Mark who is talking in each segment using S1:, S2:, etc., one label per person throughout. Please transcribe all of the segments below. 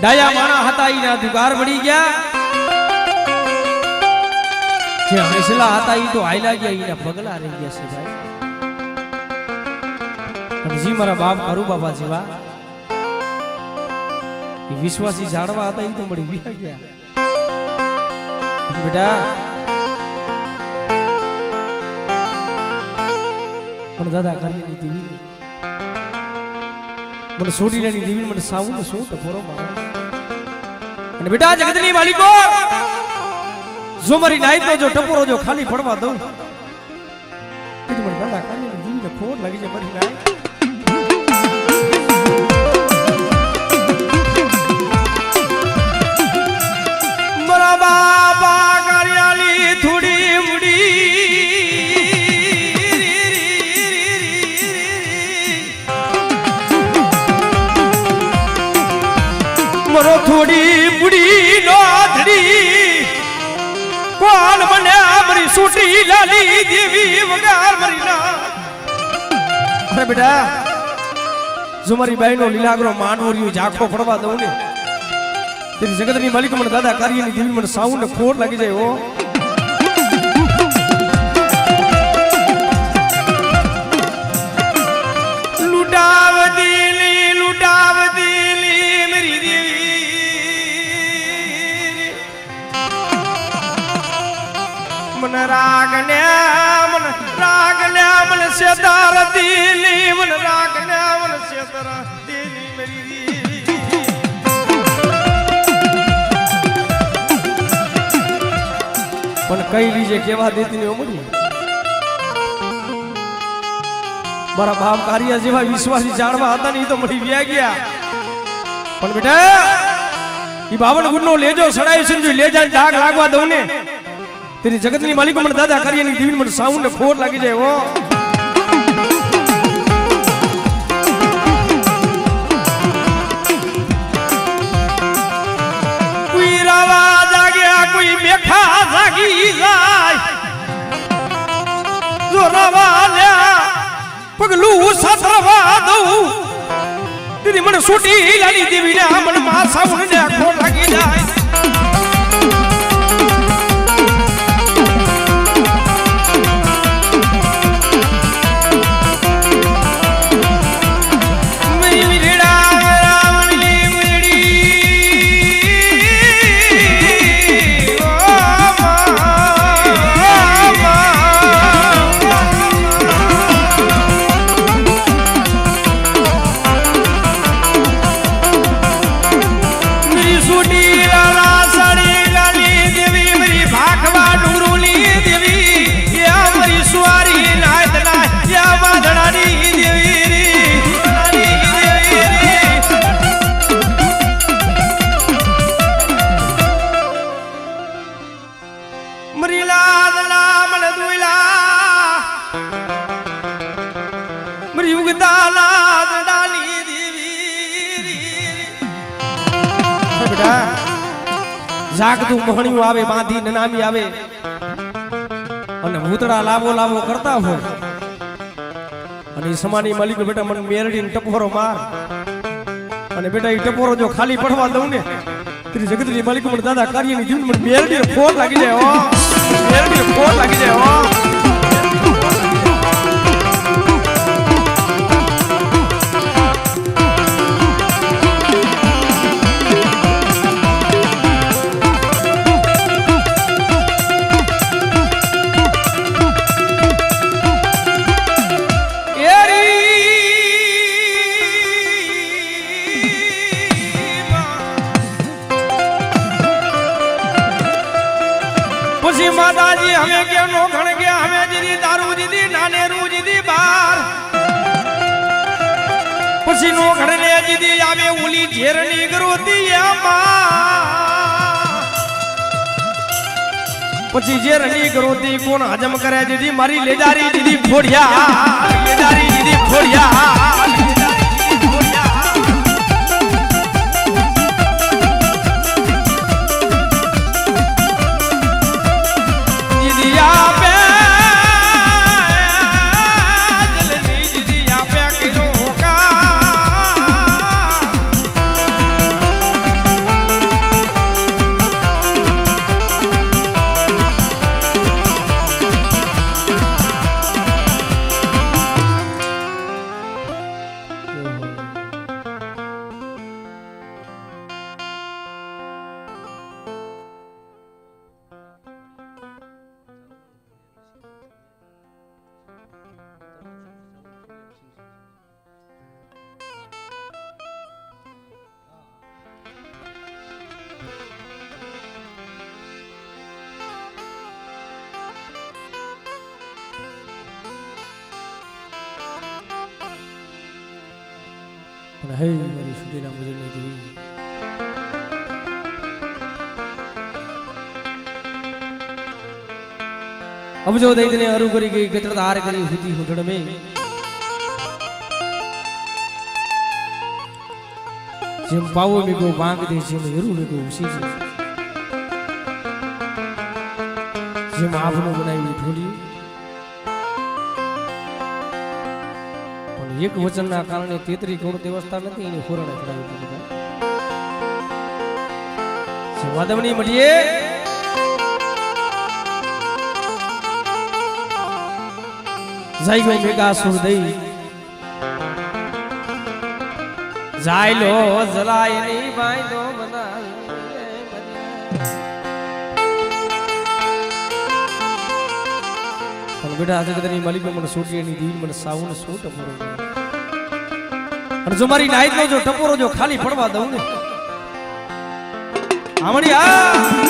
S1: ડાયા માણા હતા ઈના દુગાર પડી ગયા જે હસલા હતા ઈ તો હાઈલા ગયા ઈના પગલા રહી ગયા છે ભાઈ પણ જી મારા બાપ કરું બાબા જેવા એ વિશ્વાસી જાણવા હતા ઈ તો મળી ગયા બેટા પણ દાદા કરીની દેવી મને છોડી લેની દેવી મને સાવું ને શું ટપોરો મારે અને બેટા જગતની માલિકો જો મારી નાઈટ નો જો ટપોરો જો ખાલી પડવા દઉં કીધું મને દાદા કરીની દેવી ને ખોટ લાગી જાય મારી નાઈટ મારા બાબા કાર્યાલી થોડી મુડી મરો થોડી બુડી નો ધડી કોણ મને મારી સુટી લાલી દેવી વગાર મરી ના અરે બેટા જો મારી બાઈનો લીલાગરો માનવરિયો ઝાખો પડવા દઉં ને તેરી જગતની માલિક મને દાદા કાર્યની દેવી મને સાઉન્ડ ખોટ લાગી જાય હો લૂટાવ દિલી મેરી દેવી મને રાગને મને સેદાર દિલી મને રાગને મને સેદાર દિલી મેરી દેવી પણ કઈ લીજે કેવા દેતી ને મળી મારા બાપ કાર્ય જેવા વિશ્વાસી જાણવા હતા ને એ તો મળી વ્યા ગયા પણ બેટા એ 52 ગુણનો લેજો સડાય છે જો લેજા ડાગ લાગવા દઉં ને તેરી જગતની માલિકો મને દાદા કાર્યની દેવી મને સાઉન્ડ ને ખોટ લાગી જાય હો કોઈ રાવા જાગ્યા કોઈ મેખા જાગી જાય જો રાવા લ્યા પગલું સતરવા દઉં દીદી મને છૂટી લાલી દેવી ને મને માર સાઉન્ડ ને ખોટ લાગી જાય જાગતું મોહણિયું આવે બાંધી નનામી આવે અને ભૂતડા લાવો કરતા હોય અને સમાની માલિક બેટા મને મેરડીને ટપોરો માર અને બેટા એ ટપોરો જો ખાલી પડવા દઉં ને તેરી જગતની માલિક મને દાદા કાર્યની જીવન મને મેરડીને ફોટ લાગી જાય હો મેરડીને ફોટ લાગી જાય હો माताजी हमें क्या नो घण गया हमें जीदी दारू जीदी नाने रू जीदी बार पछी नो घड़ने जीदी आवे उली झेरनी गरोती पछी झेरनी गरोती कोण हजम करे जीदी मारी लेजारी जीदी फोड़िया लेजारी जीदी फोड़िया હે મારી સુધીના મુજબ નથી अब जो दे इतने अरु करी गई गत्रदार करी हुती हुदड़ में जिम पावो में को बांग दे जिम यरू में को उसी जी जिम आपनो बनाई हुई ढोली પણ એક વચનના કારણે 33 કરોડ દેવસ્થા નથી એને ખોરણે ચડાવી દીધા જે વાદવણી મળીએ જાય ગઈ મેઘાસુર દઈ જાય લો જલાય ની બાંધો બનાય પણ બેટા આજે કદની માલિક મને સોટી ની દીન મને સાવન સો ટપોરો અને જો મારી નાઈટ નો જો ટપોરો જો ખાલી પડવા દઉં ને આવડી આ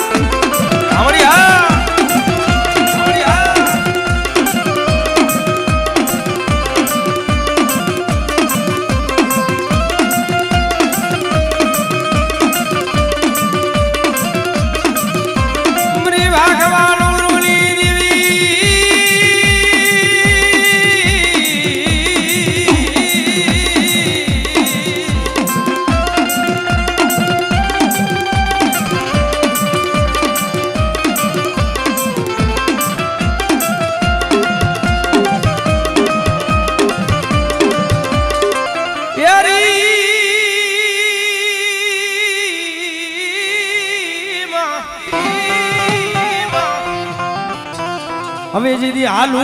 S1: હવે જીદી હાલુ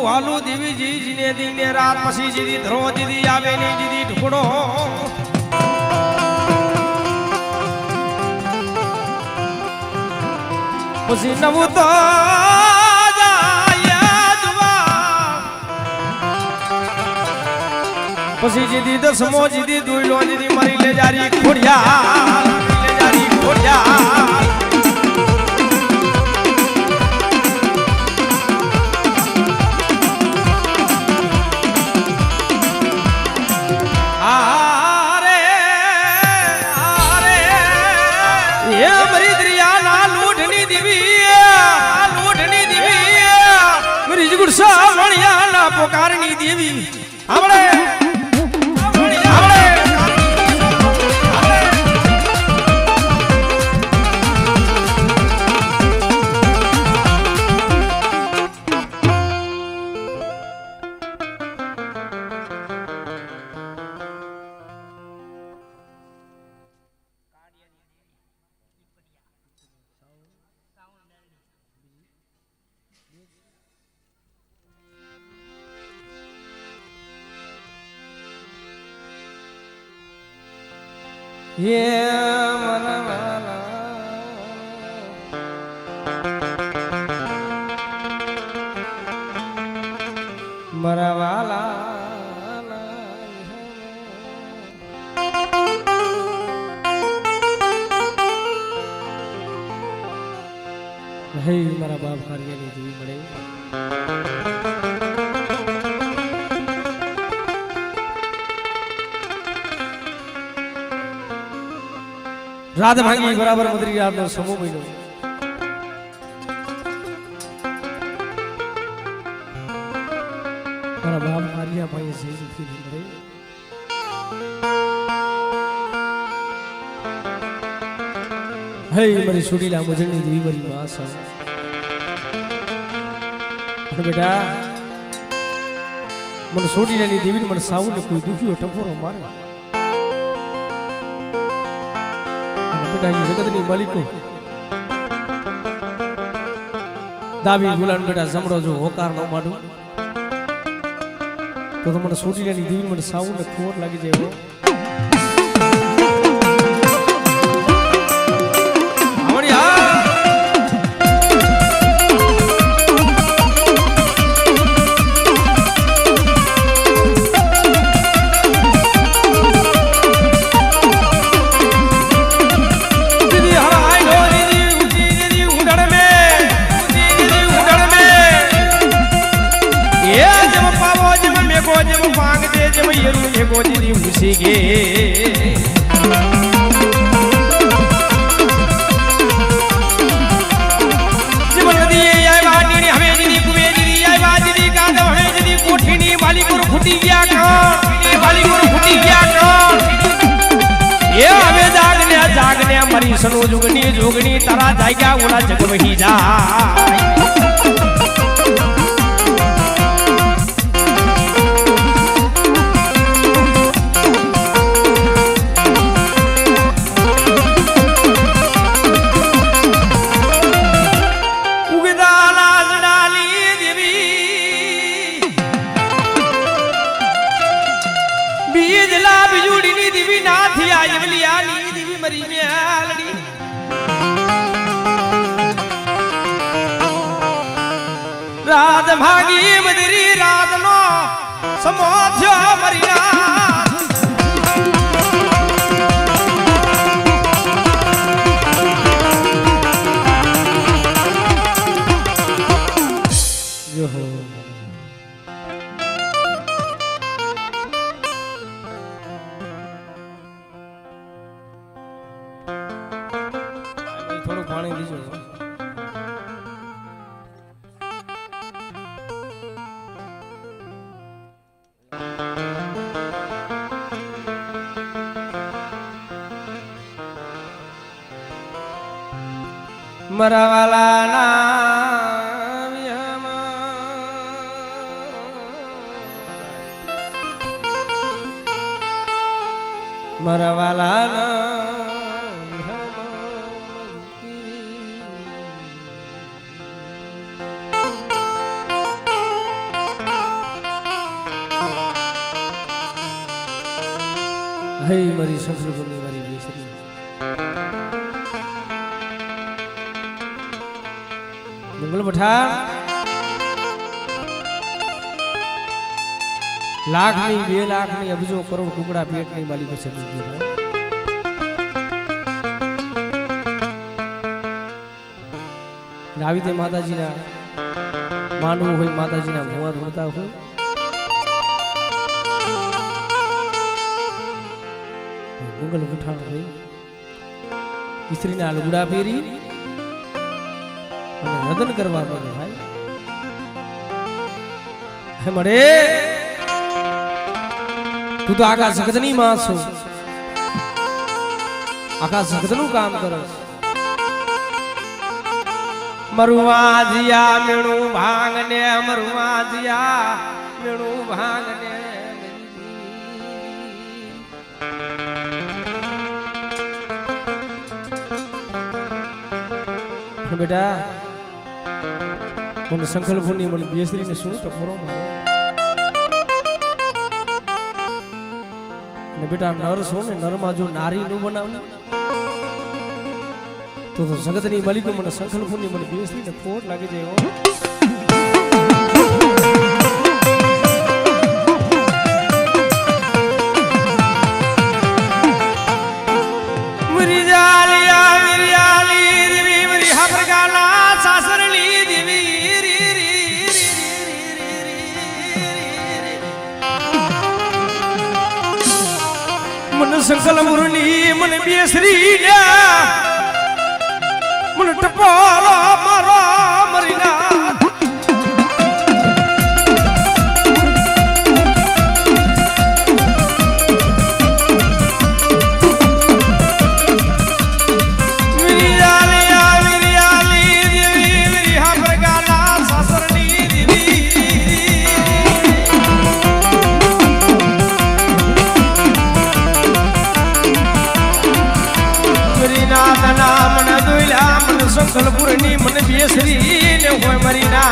S1: હાલુ દેવીજી જીને દીને રાત પછી જીદી ધરો દીદી આવે ને જીદી ઢુકડો પછી નવું તો પછી જીદી દસમો જીદી દુઈલો જીદી મારી લે જારી ખોડિયા પોકારની દેવી આપણે ये मरवाला मरवाला हे मारा बाप कार्य नहीं दी बड़े रात भांगी बराबर मदरी रात नो समूह बन्यो मारा बाप मारिया भाई से दुखी बड़े हे मरी सुडीला मुजनी देवी मरी मां सा बेटा मन सुडीला नी देवी मन साऊ ने कोई दुखियो टपोरो मारे जगतनी मालिको दाबी गुलान बेटा जमड़ो जो होकार न माडू तो मन सोटी नी देवी मन साऊ ने खोर लागी जायो ગોજી ઘૂસી ગે જીવન નદી આવ્યા નીની હવે દીદી કુવેજી આવ્યા દીદી કાદવ હવે દીદી કોઠીની માલિકુર ફૂટી ગયા કોણ માલિકુર ફૂટી ગયા કોણ એ હવે જાગને મરી સનો જુગની તારા જાગ્યા ઓલા જગ વહી જાય રાત ભાગી બદરી રાત નો સમોધ્યો મરિયા યોહો થોડું પાણી દીજો મરવાલા મરવાલા હે મારી સંસ્કૃતિની મારી બેસરી મંગલ પઠાણ લાખની 2 લાખની અબજો કરોડ ટુકડા પેટની માલિકો છે આવી રીતે માતાજીના માનવું હોય માતાજીના ભુવા ધોતા હોય મંગલ પઠાણ હોય સ્ત્રીના લુગડા પહેરી રદન કરવા પડે ભાઈ હે મળે તું તો આખા જગતની માં છો આખા જગતનું કામ કરો મરુવા જીયા મેણું ભાંગને મરુવા જીયા મેણું ભાંગને બેટા મને સંકલ્પની મને બેસરીને શું ટકોરો મારો ને બેટા નર છો ને નરમાં જો નારી નું બનાવું તો જગતની માલિકો મને સંકલ્પની મને બેસરીને ફોટ લાગી જાય સંકલ મુરલી મને બેસરી મને ટપાલો મારો મરીના સંકલપુરની મને બેસરી ને હોય મરી ના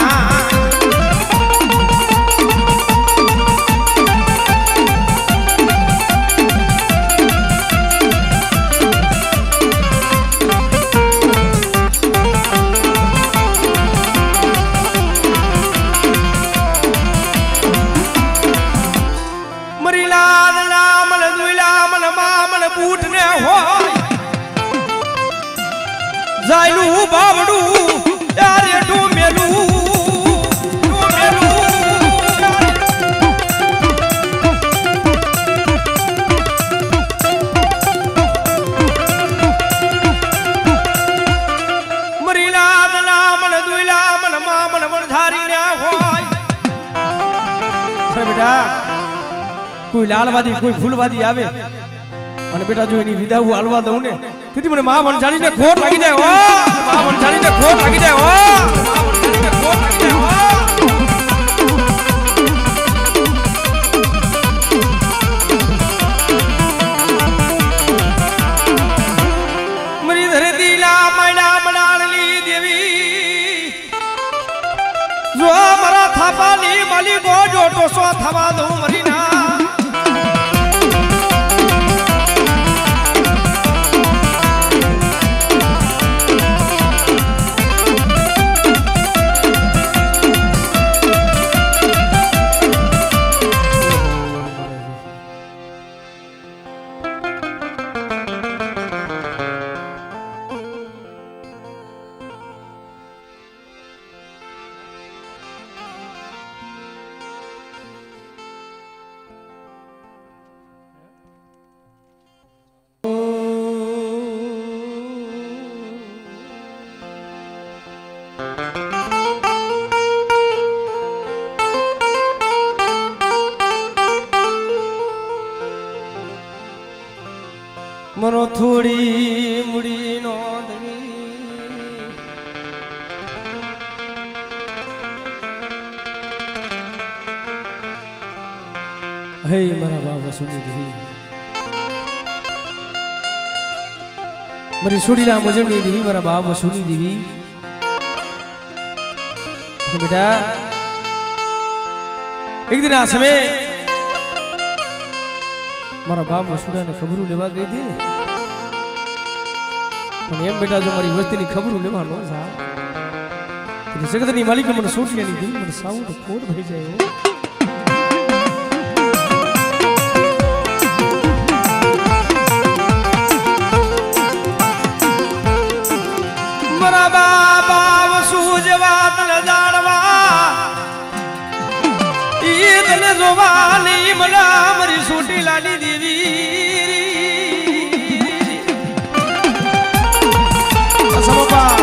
S1: મરી લાદ મન દુલા મન મા મન બૂટ ને હોય જાયલું બાવડું યાર એટું મેલું બેટા કોઈ લાલવાદી કોઈ ફૂલવાદી આવે અને બેટા જો એની વિદા હું હાલવા દઉં ને તેથી મને મા વંશાળીને ખોટ લાગી જાય હો મા વંશાળીને ખોટ લાગી જાય હો મા વંશાળીને ખોટ લાગી જાય હો મરી ધરતી લા માયના મડાળલી દેવી જો મારા થાપાની માલિકો જો ટોસો થવા દઉં મરી ના મરો થોડી મુડી નો હે મારા બાબા સુની દેવી મારી સુડીલા મજમની દેવી મારા બાબા સુની દેવી બેટા એક દિન આ સમય મારા બાપ વસુડાને ખબરું લેવા ગઈ હતી પણ એમ બેટા જો મારી વસ્તીની ખબરું લેવા નો જા જગતની માલિક મને સોટિયાની દિલ મને સાવું તો ખોટ ભઈ જાય મારા બાબા વસુ જવાત ન જાણવા ઈ તને જોવાની મલા મારી સોટી લાલી દેવી સમપા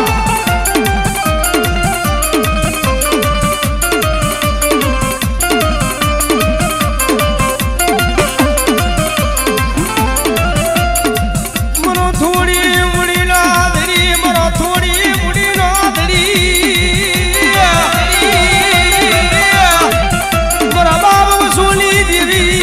S1: મનો થોડી મુડી ના ધરી મનો થોડી મુડી નો ધરી મારા બાબા વસૂલી દેવી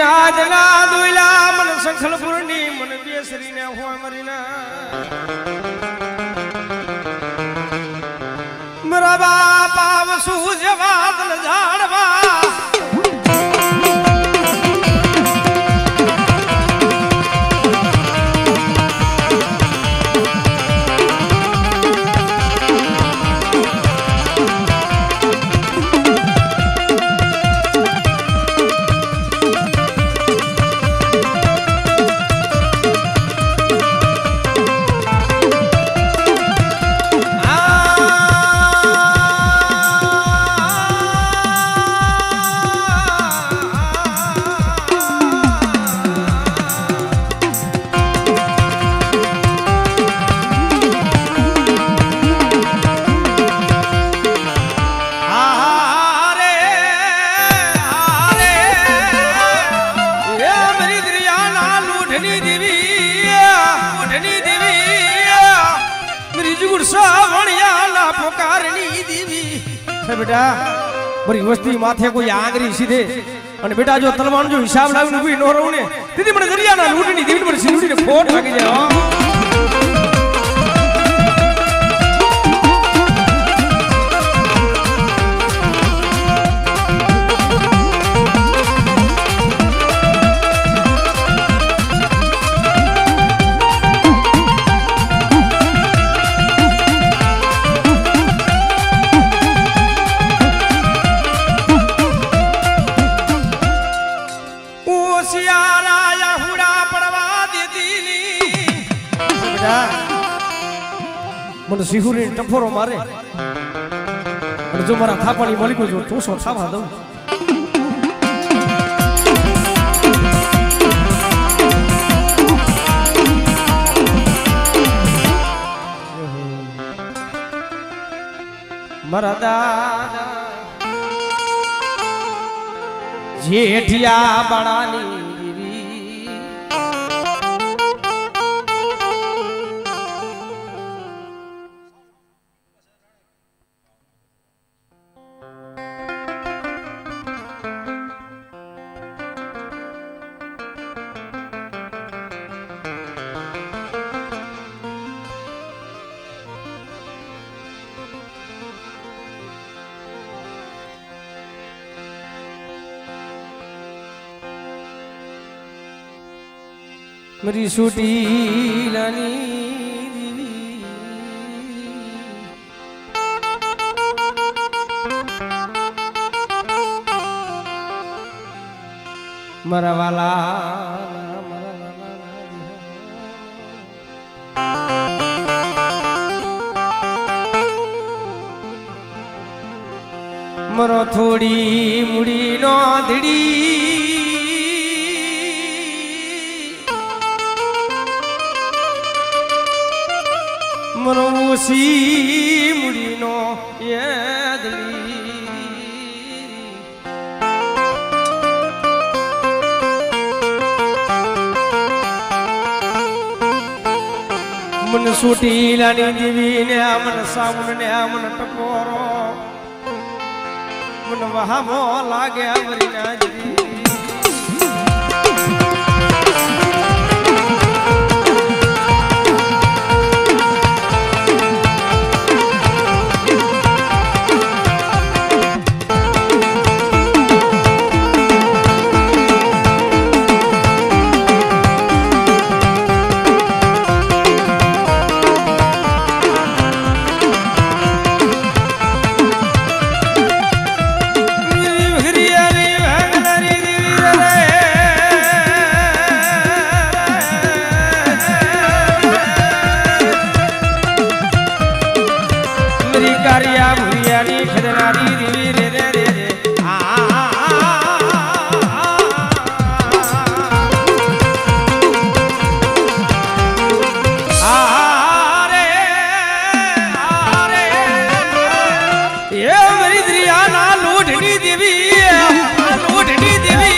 S1: આજના દોયલા મન સંખલપુરની મન બેસરીને હોય મરીના મારા બાપા વસુ જવાત ન જાણવા બેટા બરી વસ્તી માથે કોઈ આંગરી સીધે અને બેટા જો તલવાન જો હિસાબ લાવીને ઉભી નો રહું ને તેથી મને દરિયાના લૂંટની દેવી મને સિંદુડીને ખોટ લાગી જાય મને સિહુરી ટફોરો મારે અને જો મારા થાપાની માલિકો જો ચોસો થાવા દઉં મારા દાદા જેઠિયા બાળાની मेरी सूटी लानी मरा वाला मरो थोड़ी मुड़ी नो धड़ी મનોસી મુડીનો યાદલી મન સુટી લાની દેવી ને મન સામુન ને મન ટકોરો મન વહામો લાગે આવરી ના દેવી કારિયા ભુરિયાની ખદનારી દેવી રે રે રે રે એ મારી દ્રિયાના લોઢની દેવી લોઢની દેવી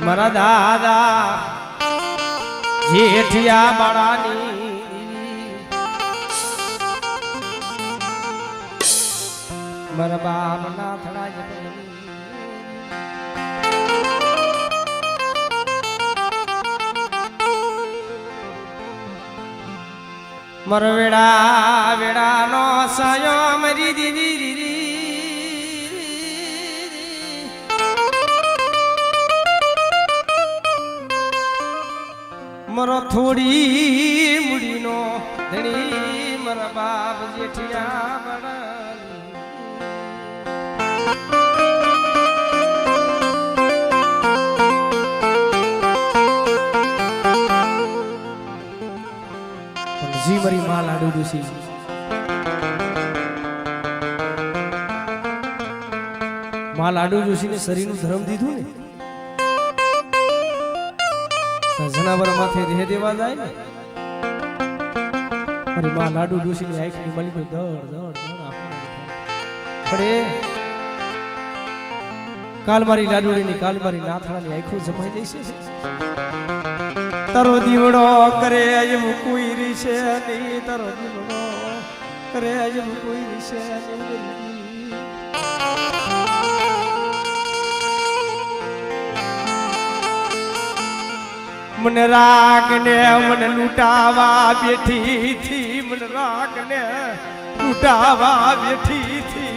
S1: મારા દાદા જેઠિયા બાળાની મારા બાપ ના થડા મારો વેડા વેડા નો સાયો મારી દીદી मरो थोड़ी मुड़ी नो धनी मरा बाप जेठिया बड़ानी जी मरी मां लाडू डूसी मां लाडू जोशी ने शरीर नु धर्म दीधुं ने जनावर माथे रह देवा जाए ने अरे मां लाडू डोसी ની આંખ ની મલી દોડ દોડ પડે કાલ મારી લાડુડી ની કાલ મારી નાથડા ની આંખો જમાઈ જઈશે તારો દીવડો કરે અજમ કોઈ રીશે નહીં તારો દીવડો કરે અજમ કોઈ રીશે નહીં मन राग ने मन लुटावा बैठी थी मन राग ने लुटावा बैठी थी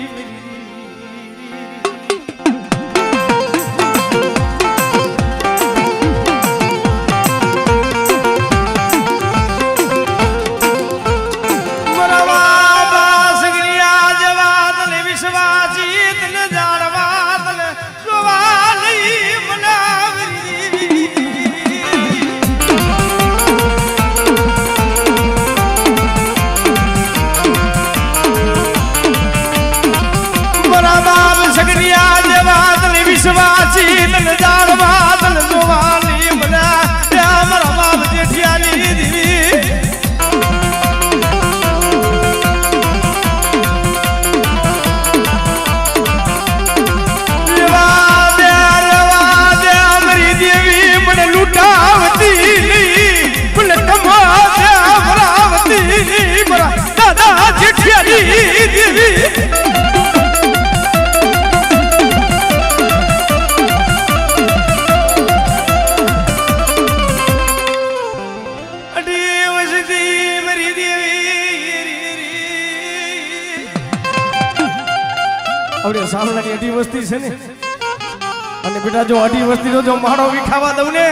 S1: આવડે સામલાની અઢી વસ્તી છે ને અને બેટા જો અઢી વસ્તીનો જો માળો વિખાવા દઉં ને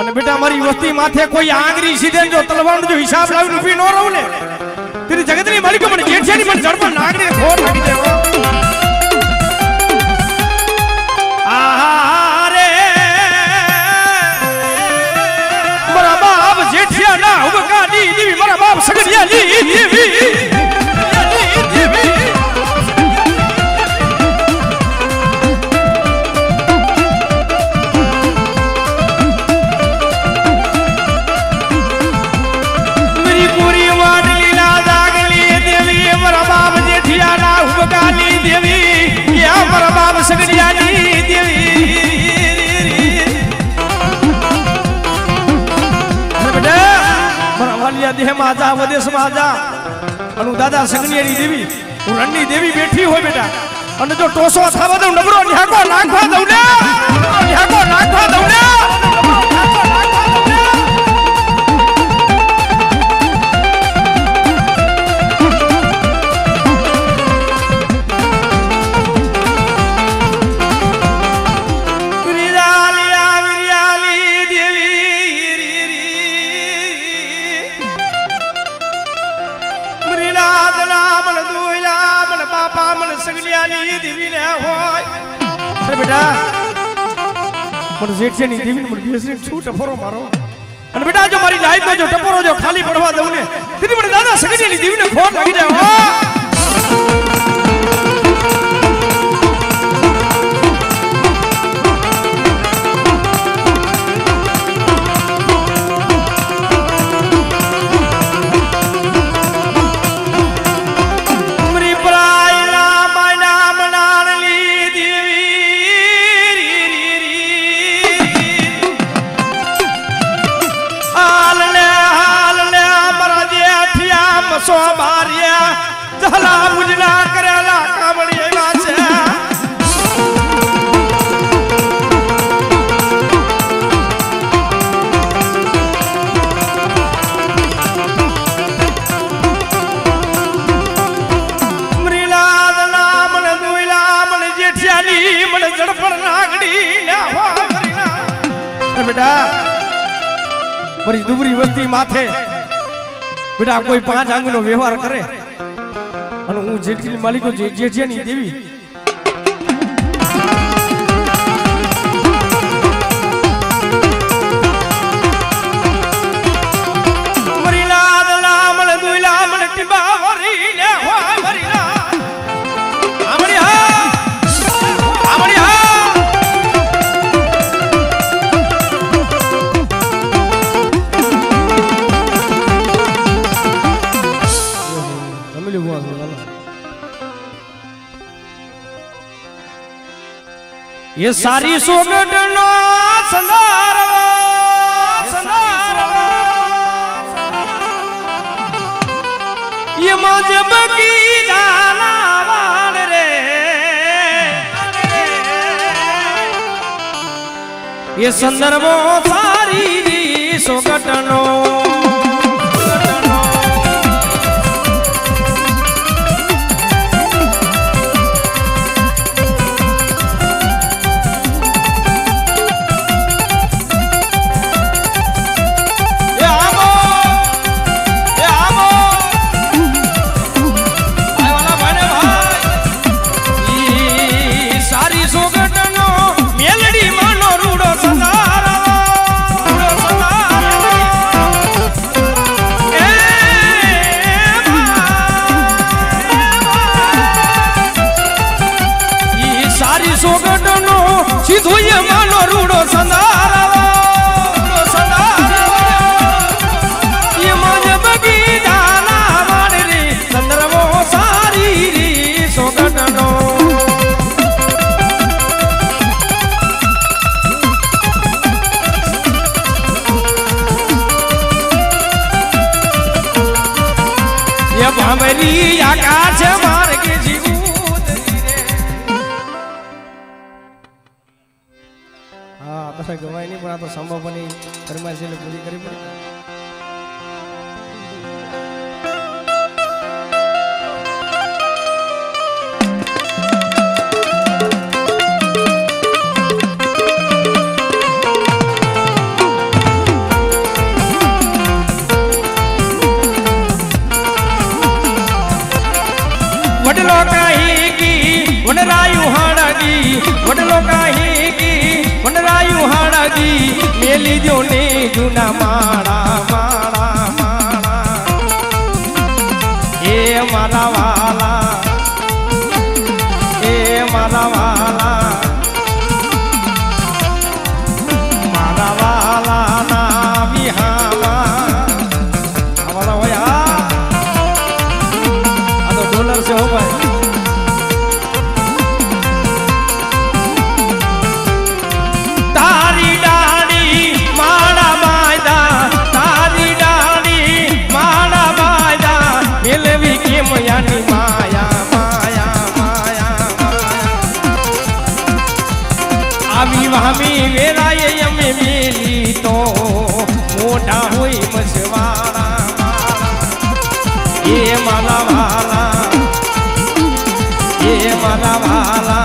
S1: અને બેટા મારી વસ્તી માથે કોઈ આંગળી સીધે જો તલવારનો જો હિસાબ લાવીને ઊભી ન રહું ને તેરી જગતની માલિક મને જેઠિયાની મને જડમાં નાગડીને ખોટ લાગી જાય આરે મારા બાપ જેઠિયા ના ઉબકાની દેવી મારા બાપ સગડિયાની દેવી સગડિયાની દેવી બેટા મારા વાલિયા દેહમાં આજા વદેશમાં આજા અને દાદા સગડિયાની દેવી હું રણની દેવી બેઠી હોય બેટા અને જો ટોસો થવા દઉં નબળો ન્યાકો નાખવા દઉં ને ન્યાકો નાખવા દઉં ને જેઠિયાની દેવીને મને બેસી શું ટપોરો મારો અને બેટા જો મારી લાઈફમાં જો ટપોરો જો ખાલી પડવા દઉં ને તેથી મને દાદા સગડિયાની દેવીને ખોટ લાગી જાય મારી દુબરી વસ્તી માથે બેટા કોઈ 5 આંગળીનો વ્યવહાર કરે અને હું જેઠી માલિકો જેઠિયાની દેવી ये सारी सोगट नो संदार ये मजब की जाना वाल रे ये संदर्भो सारी सोगट नो हमारी आकाश मार्ग जीवूत हाँ तो गवाई नहीं बना तो संभव बनी फरमाइश से पूरी करी पड़ी वडलो काही की वनरायु हाड़गी वडलो काही की वनरायु हाड़गी मेली जो ने जूना माड़ा माड़ा माड़ा ए मारा वाला ए मारा वाला मारा वाला ना बिहावा हमारा होया आ तो डॉलर से हो भाई हमी वेरा ये यमे मेली तो मोटा हुई मछवाड़ा ये माला वाला ये माला वाला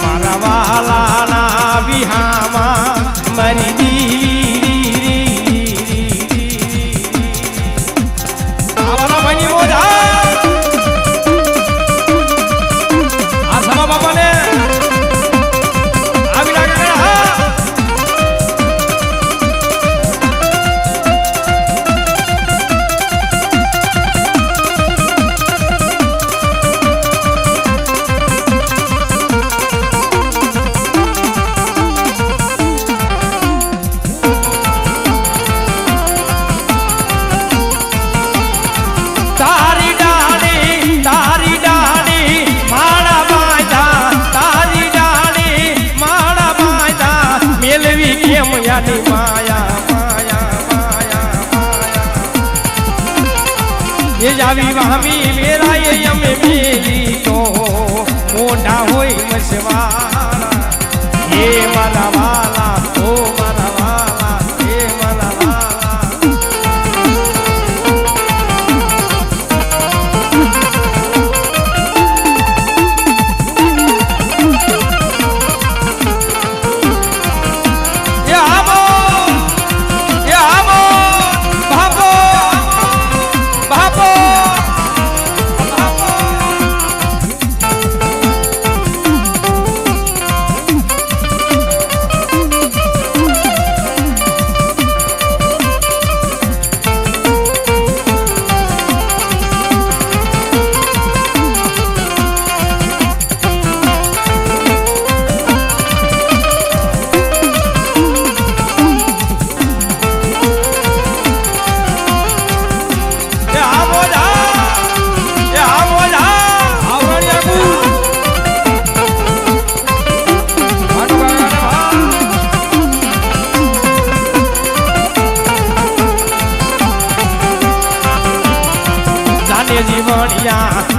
S1: माला वाला ना बिहामा मरी दीरी आवाला बनी मोजा आ समा बाबा ने माया माया माया माया ये जावी वामी मेरा ये यमे मेली तो मोटा होई मछवाड़ा ये माला वाला ओ माला वाला ये माला वाला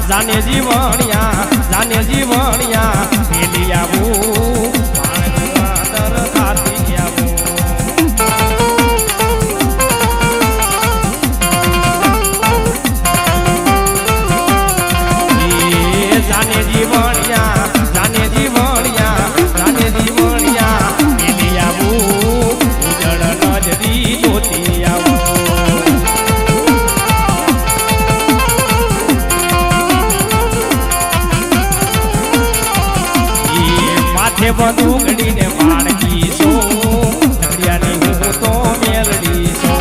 S1: जाने जीवनिया जाने जीवनिया मेली आबू दर खाती आबू जाने जीवनिया जाने जीवनिया जाने जीवनिया मेली आबू उजड़ नजरी जोती आबू बंदूकड़ी ने मारकी सो नगरिया ने हूँ तो मेलड़ी सो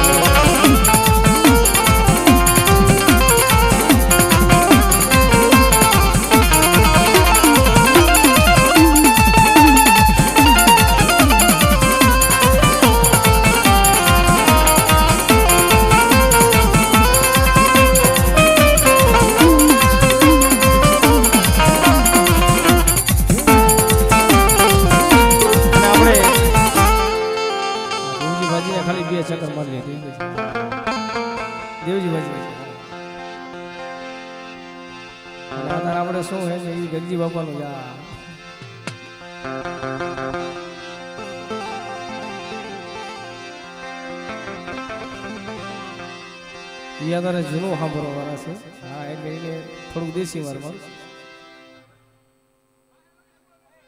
S1: चक्कर मार लिया देवजी भाजी આપણે શું હે એ ગંજી બાપાનું યા યા તારે જૂનું સાંભળવાના છે હા એટલે એને થોડુંક દેશી મારમાં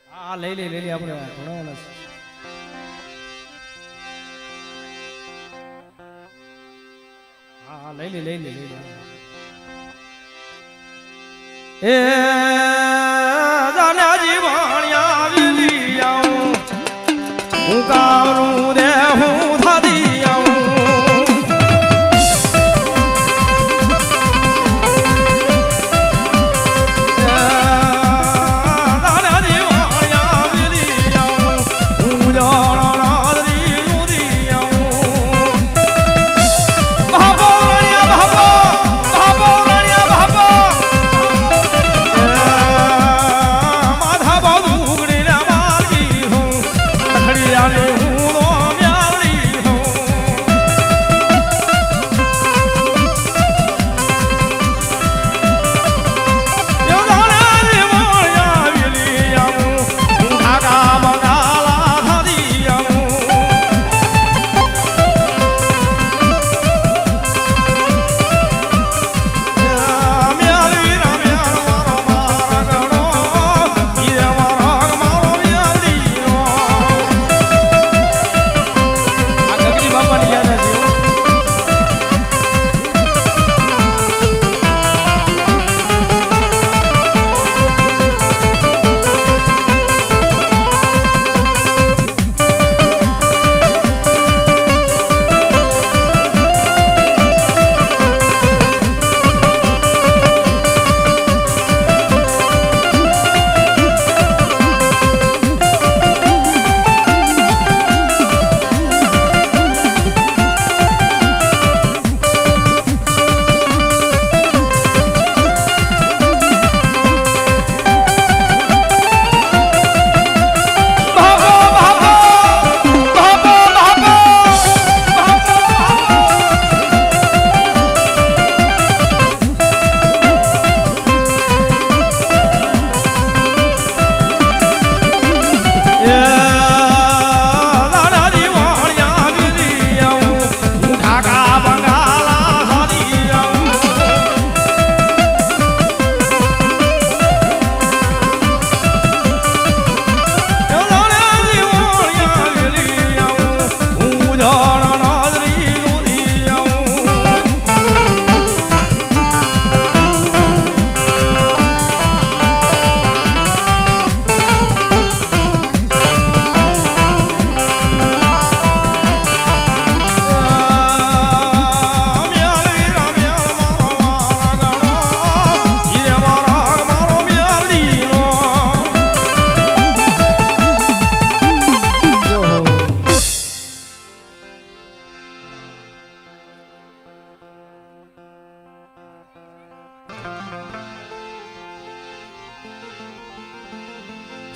S1: હા લઈ લઈ આપણે ભણાવવાના છે હા લઈ લે એ જાનાજી વાણિયા વેલી આવું હું કાવરું દે હું થાદી આવું જાનાજી વાણિયા વેલી આવું હું જાણા નાદરી ઉદી આવું બાબો વાણિયા બાબો વાણિયા બાબો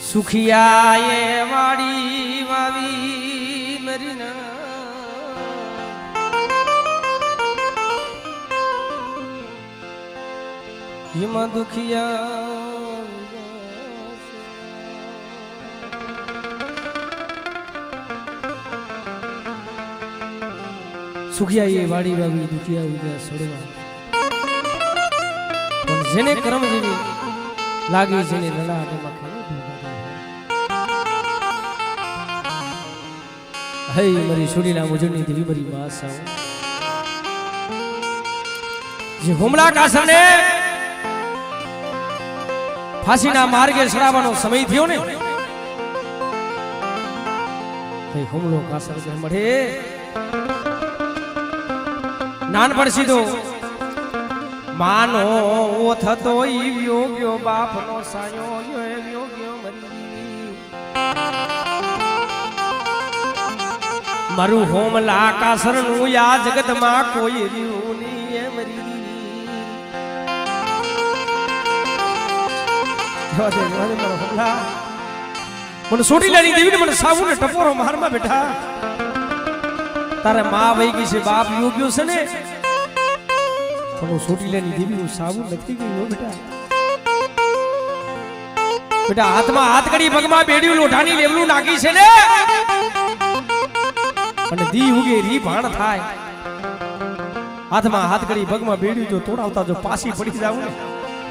S1: સુખિયા એ વાડી વાવી મરીના હિમા દુખિયા સુખિયા એ વાડી વાવી દુખિયા ઉગ્યા સડવા પણ જેને કર્મ જેવી લાગી જેને લડાટમાં હે મારી છોડીના મુજરની દેવી મારી માં સાવ જે હુમલા કાસરને ફાંસીના માર્ગે ચડાવવાનો સમય થયો ને ભાઈ હુમલો કાસર કે મળે નાનપણ સીધો માનો ઓ થતો ઈ યોગ્યો બાપનો સાયો યોગ્યો મરી મારું હોમલા કાસર નું યા જગત માં કોઈ રહ્યું ની એ મરી મને સોટી લાની દેવી ને મને સાબુ ને ટપોરો મારમાં બેઠા તારે માં વહી ગઈ છે બાપ યોગ્યો છે ને તો સોટી લાની દેવી હું સાબુ નથી ગઈ બેટા બેટા હાથમાં હાથ કડી પગમાં બેડ્યું લોઢાની લેવલું નાખી છે ને અને દી ઉગે રી ભાણ થાય હાથમાં હાથ કરી પગમાં બેડ્યું જો તોડાવતા જો પાછી પડી જાવ ને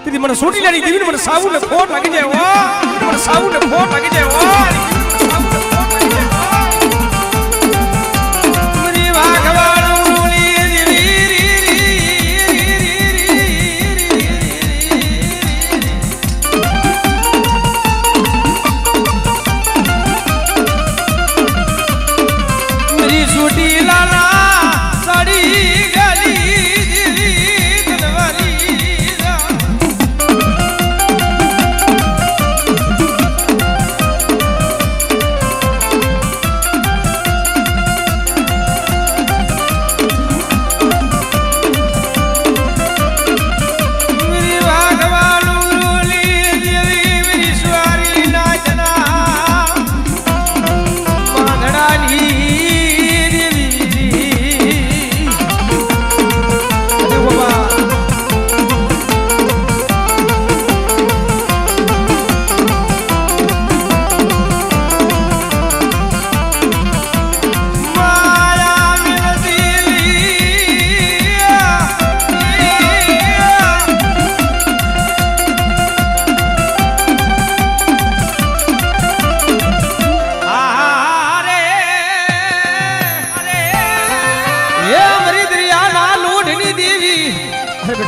S1: તેથી મને સોટી લાની દેવી મને સાબુ ને ખોટ લાગી જાય મને સાબુ ને ખોટ લાગી જાય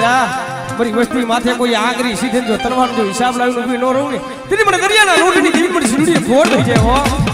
S1: બેટા મારી વસ્તી માથે કોઈ આંગરી સીધે જો તલવાર જો હિસાબ લાવીને ઊભી ન રહું ને તેની મને દરિયાના લોટની દીવી પડી સીડી ફોડ થઈ જાય હો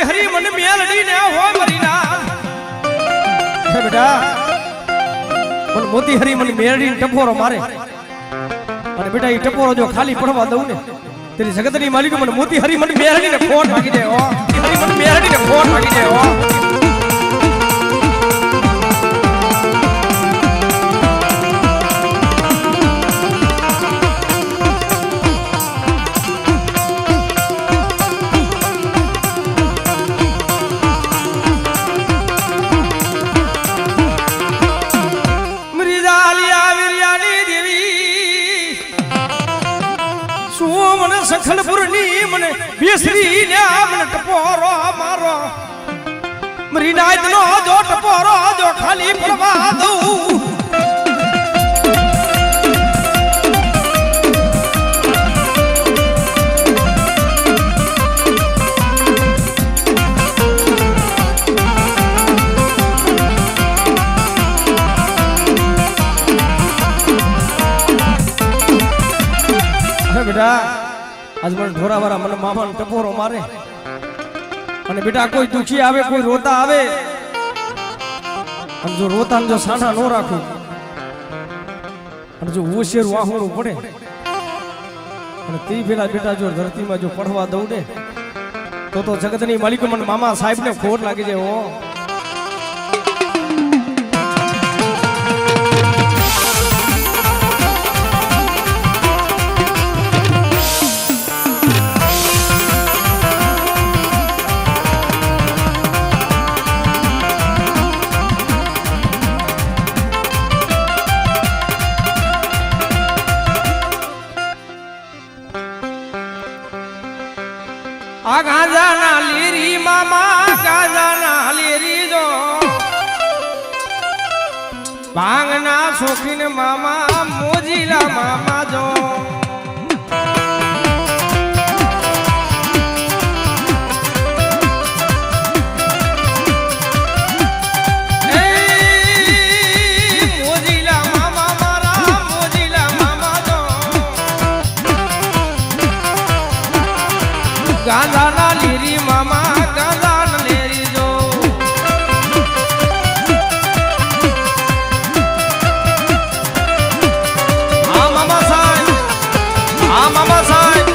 S1: હરી મને મેલડી ને હો મરી ના બેટા મને મોતી હરી મને મેલડી ને ટપોરો મારે અને બેટા એ ટપોરો જો ખાલી પડવા દઉં ને તેરી જગતની માલિક મને મોતી હરી મને મેલડી ને ફોટ ભાગી દે હો હરી મને મેલડી ને ફોટ ભાગી દે હો સખલપુરની મને બેસરી ને મને ટપોરો મારો મરી નાઈત નો જો ટપોરો જો ખાલી પડવા દઉં બેટા આજ મને ઢોરાવાળા મને મામાને ટપોરો મારે અને બેટા કોઈ દુખી આવે કોઈ રોતા આવે અને જો રોતા જો સાના ન રાખું અને જો ઓશેર વાહુણું પડે અને તે પેલા બેટા જો ધરતીમાં જો પડવા દઉં ને તો જગતની માલિક મને મામા સાહેબ ને ખોટ લાગી જાય હો આ ગાંજાના લેરી મામા ગાંજાના લેરી જો ભાંગના શોખીન મામા મોજીલા મામા જો ગાંધાના લેરી મામા ગાંધાના લેરી જો હા મામા સાહેબ હા મામા સાહેબ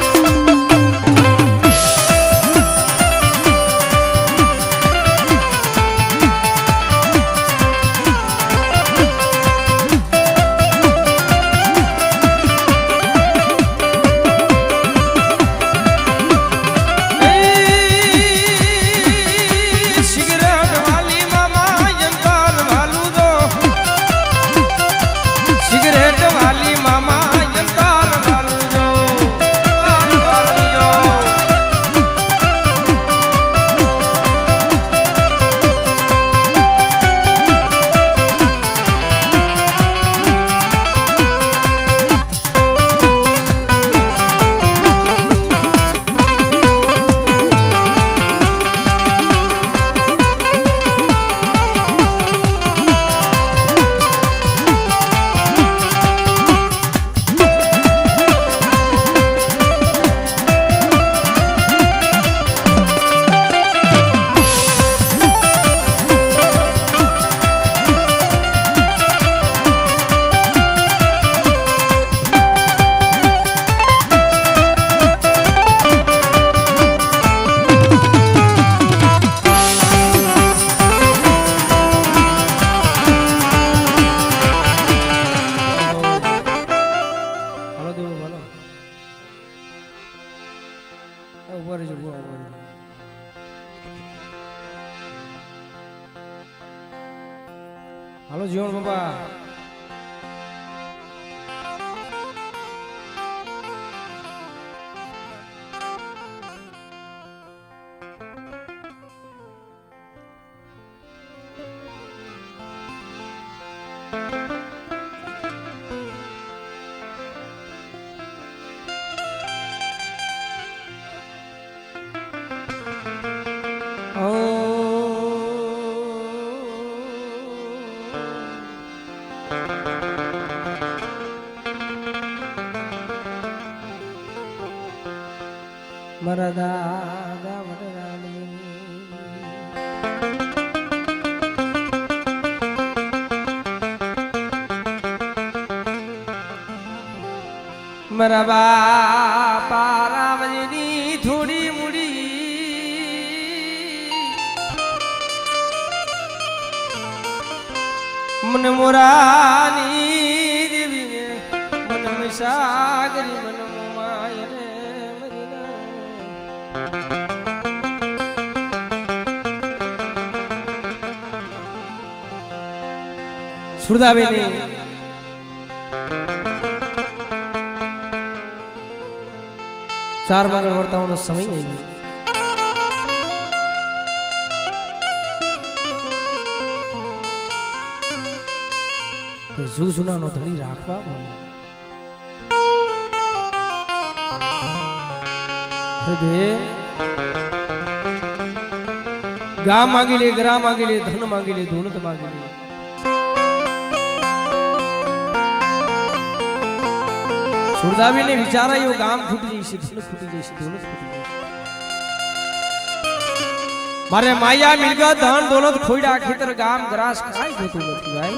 S1: હાલો જીવન બાબા મારા દાદા વડરાણી મારા બાપા રામજીની થોડી મૂડી मन मोरानी देवी मन मिसागरी मन मोमाय रे मरीना सुरदाबेनी चार मंगल वर्ताओं समय आई जू जुना नो धड़ी राखवा गाम मांगी ले ग्राम मांगी ले धन मांगी ले दौलत मांगी ले सुरदाबी ने विचारा यो गाम फूटी जैसी धन फूटी जैसी दौलत फूटी जैसी मारे माया मिल गया धन दौलत खोईडा खेतर गाम ग्रास काई जोतुं नथी भाई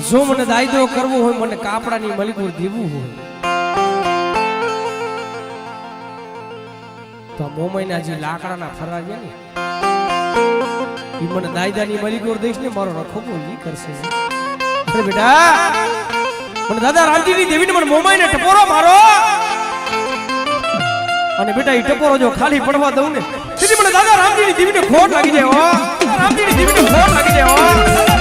S1: जो મને દાયદો કરવો હોય મને કાપડાની મલિકુર દેવું હોય તો મોમઈના જે લાકડાના ફરા છે ને ઈ મને દાયદાની મલિકુર દઈશ ને મારો રખોબો ઈ કરશે અરે બેટા મને દાદા રામજીની દેવીને મને મોમઈને ટપોરો મારો અને બેટા ઈ ટપોરો જો ખાલી પડવા દઉં ને તેથી મને દાદા રામજીની દેવીને ખોટ લાગી જાય હો રામજીની દેવીને ખોટ લાગી જાય હો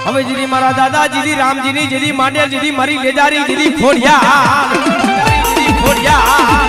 S1: હવે જીરી મારા દાદા જીરી રામજીની જીરી માંડેર જીરી મારી લેજારી જીરી ખોડિયા જીરી ખોડિયા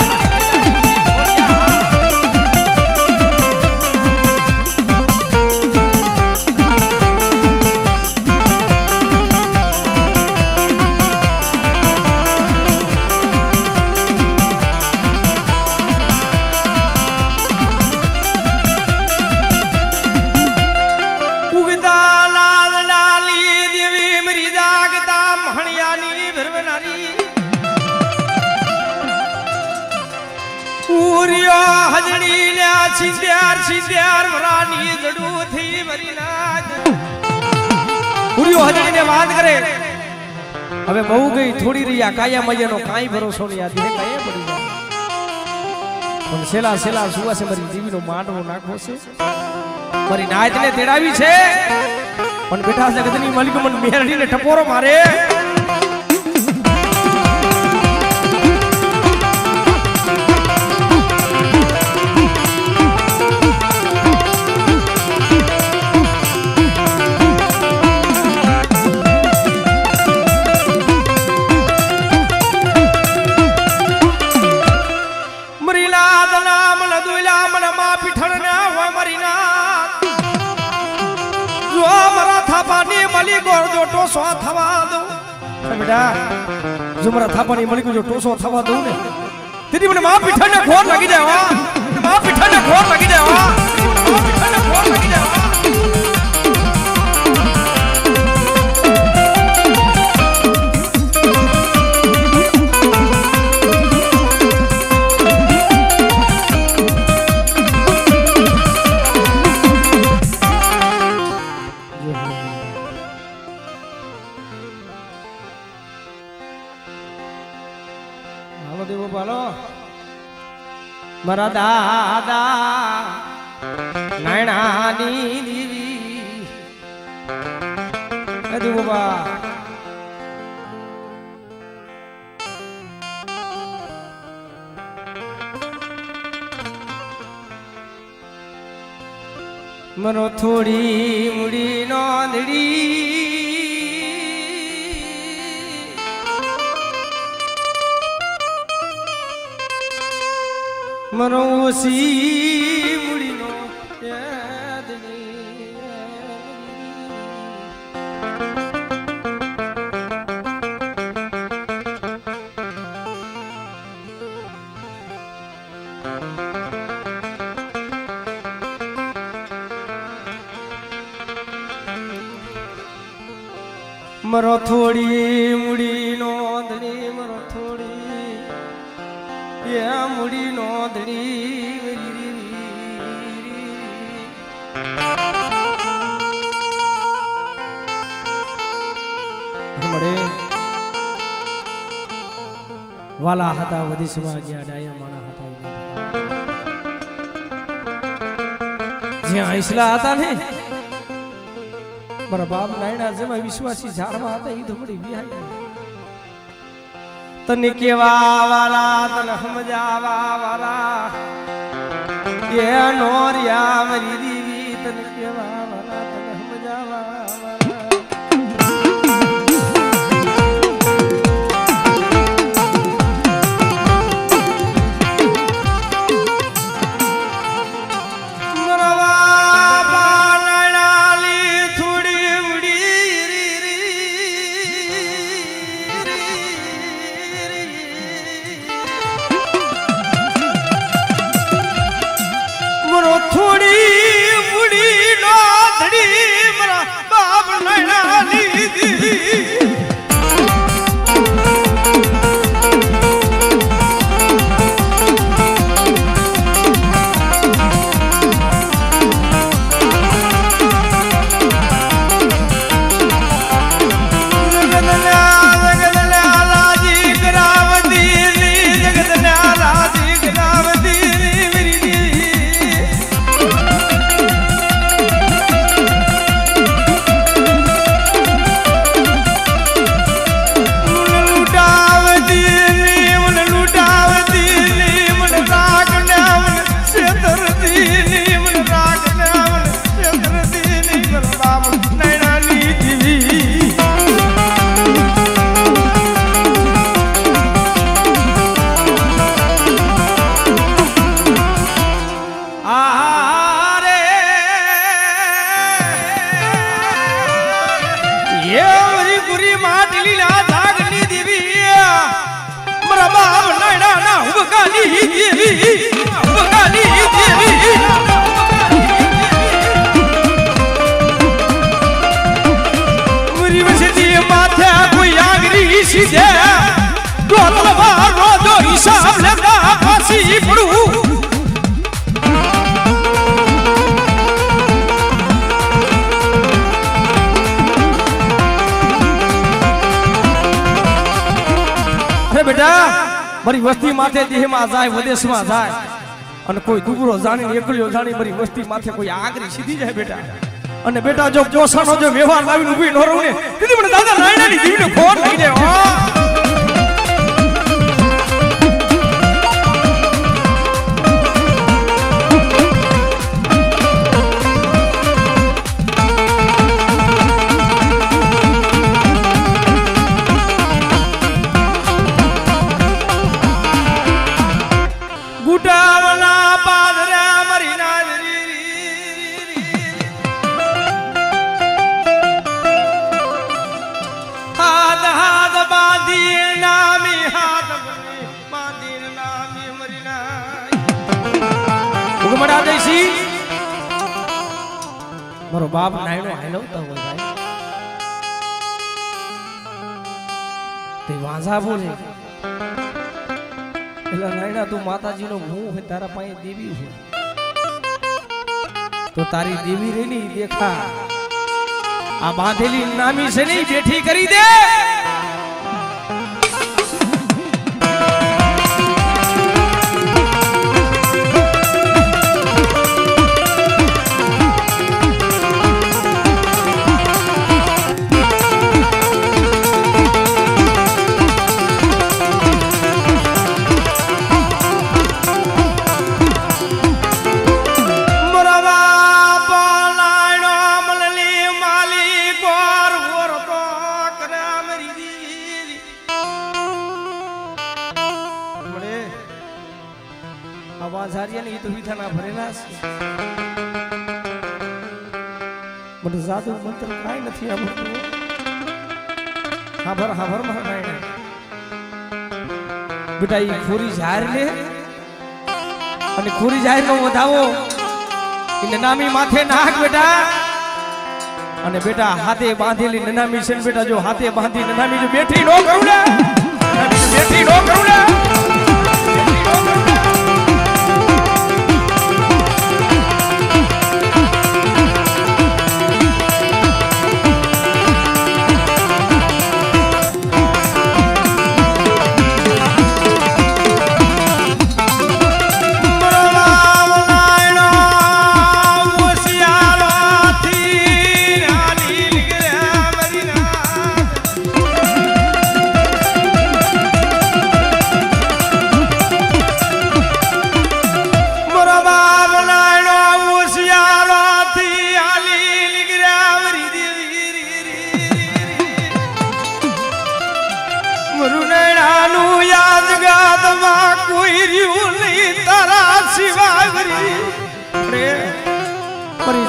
S1: સિદ્યાર સિદ્યાર વરાની જડુથી મરીના પૂરીઓ હજડીને વાત કરે હવે બહુ ગઈ થોડી રહ્યા કાયા મયનો કાઈ ભરોસો નહીં આ દેહ કાયા પડી જાય પણ સેલા સેલા સુવાસે મારી જીવીનો માંડવો નાખો છે મારી નાયતને તેડાવી છે પણ બેઠા જગતની મલિક મન મેરડીને ટપોરો મારે ટોસો થવા દઉં બેટા જો મારા થાપાની મળી જો ટોસો થવા દઉં ને તેથી મને મા પીઠાને ખોર લાગી જાય મા પીઠાને ખોર લાગી જાય મા પીઠાને ખોર લાગી જાય મારા દાદા નાણાની દેવી બાબા મરો થોડી મૂડી નોંધડી મરો ઓસી મૂડી નો મરો થોડી મૂડી નોંધણી મરો થોડી એ મૂડી નોંધણી મળે વાલા હતા વધી ગયા ડાયા માણા હતા જ્યાં ઈસલા હતા ને મારા બાપ નાયણા જેમાં વિશ્વાસી ઝાડવા હતા એ ધમડી વિહાય તને કેવા વાલા તને સમજાવા વાલા એ નોરિયા મરી દીવી તને કેવા વાલા તને સમજાવા મારી વસ્તી માથે દેહમાં જાય વિદેશમાં જાય અને કોઈ દુબળો જાણી એકલ્યો જાણી મારી વસ્તી માથે કોઈ આગરી સીધી જાય બેટા અને બેટા જો પોસાનો જો વ્યવહાર લાવીને ઊભી ન રહું ને તેથી મને દાદા નાયણાની જીવને ખોટ લઈ દે મારો બાપ નાયણો હાલવતા હોય ભાઈ તે વાંઝા બોલે એટલે નાયણા તું માતાજીનો મું હોય તારા પાસે દેવી હોય તો તારી દેવી રે ની દેખા આ બાંધેલી નામી છે નહીં બેઠી કરી દે આવાજ હારિયા ને એ તો વિધાના ભરેલા છે મને જાદુ મંત્ર કાંઈ નથી આવડતું હા ભર મારા નાયણા બેટા ઈ ખોરી જાહેર લે અને ખોરી જાહેર નો વધાવો એને નામી માથે નાખ બેટા અને બેટા હાથે બાંધેલી નનામી છે બેટા જો હાથે બાંધી નનામી જો બેઠી નો કરું ને બેઠી નો કરું ને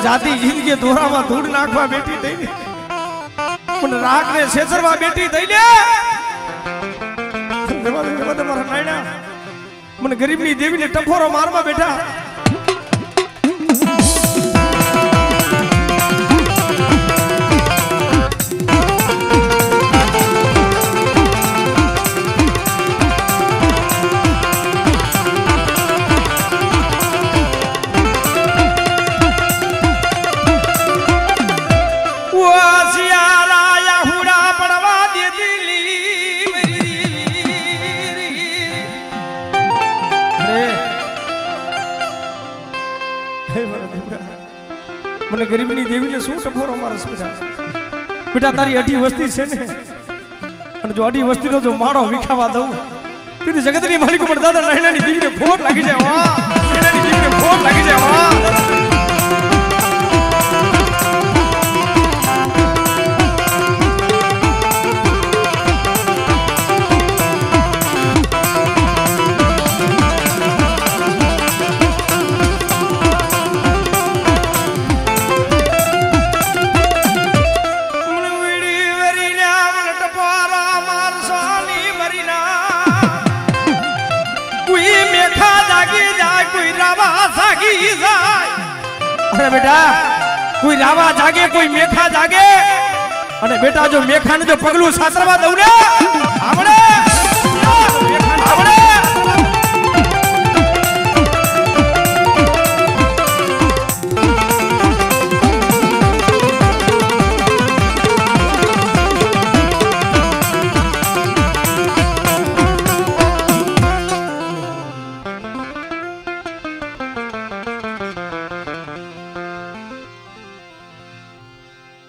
S1: જાતિ જિંદગી દોરામાં ધૂળ નાખવા બેઠી થઈ ને પણ રાગ ને છેતરવા બેઠી થઈ ને મારા નાયણા મને ગરીબની દેવીને ટફોરો મારવા બેઠા મને ગરીબની દેવીને શું ટફોરો મારસ બેટા તારી અઢી વસ્તી છે ને અને જો અઢી વસ્તીનો જો માળો વિખાવા દઉં તેથી જગતની માલિકો પણ દાદા નાયણાની દેવીને ખોટ લાગી જાય વાહ નાયણાની દેવીને ખોટ લાગી જાય વાહ અરે બેટા કોઈ રાવા જાગે કોઈ મેખા જાગે અને બેટા જો મેખા ને જો પગલું સાતરવા દઉં ને આપણે